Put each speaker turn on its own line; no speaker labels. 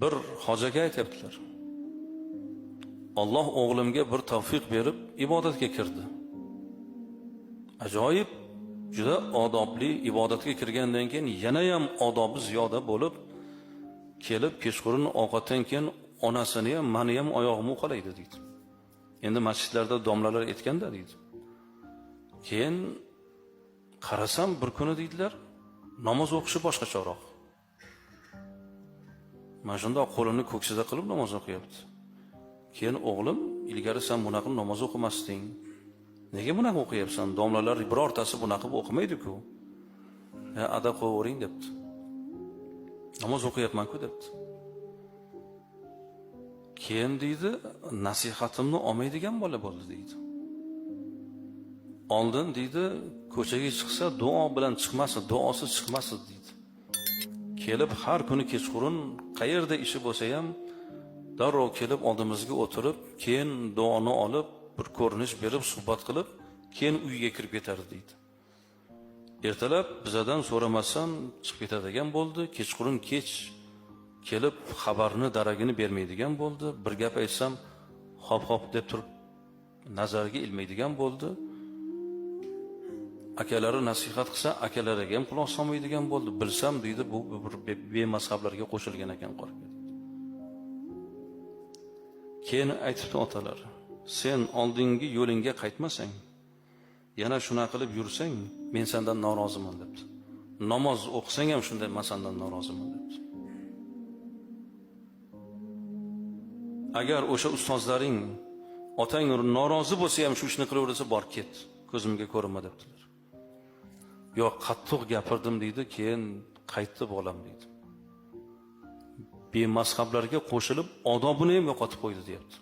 Bir hojaga aytibdilar. Alloh o'g'limga bir tavfiq berib ibodatga kirdi. Ajoyib, juda odobli ibodatga kirgandan keyin yana ham odobi ziyoda bo'lib, kelib kechqurun ovqatdan keyin onasini ham, meni ham oyog'imni uqalaydi deydi. Endi masjidlarda domlalar aytganda deydi. Keyin qarasam bir kuni deydilar, namoz o'qishi boshqacharoq. Mana shunday qo'lini ko'ksida qilib namoz o'qiyapti. Keyin o'g'lim, ilgari sen bunaqa namoz o'qimasding. Nega bunaqa o'qiyapsan? Domlalar birortasi bunaqa o'qimaydi-ku. Ada qo'yavering debdi. Namoz o'qiyapman-ku debdi. Keyin deydi, nasihatimni olmaydigan bola bo'ldi deydi. Oldin deydi, ko'chaga chiqsa duo bilan chiqmasa, duosiz chiqmasa deydi. Kelib har kuni kechqurun qayerda ishi bo'lsa ham darrov kelib oldimizga o'tirib, keyin duoni olib, bir ko'rinish berib, suhbat qilib, keyin uyga kirib ketardi deydi. Ertalab bizadan so'ramasdan chiqib ketadigan bo'ldi, kechqurun kech kelib xabarni daragini bermaydigan bo'ldi. Bir gap aytsam, hop deb turib nazariga ilmaydigan bo'ldi. Akalari nasihat qilsa, akalariga ham quloq solmaydigan bo'ldi. Bilsam deydi, bu bir bemazhablarga qo'shilgan ekan qorga. Keyin aytibdi otalar, sen oldingi yo'lingga qaytmasang, yana shuna qilib yursang, men sendan noroziman debdi. Namoz o'qisang ham shunday, men sendan noroziman debdi. Agar o'sha ustozlaring otang norozi bo'lsa ham shu ishni qilaversa, bor ket, ko'zimga ko'rinma debdilar. Yo'q, qattiq gapirdim deydi, keyin qaytdi bolam deydi. Bemazhablarga qo'shilib, odobini ham yo'qotib qo'ydi deyapti.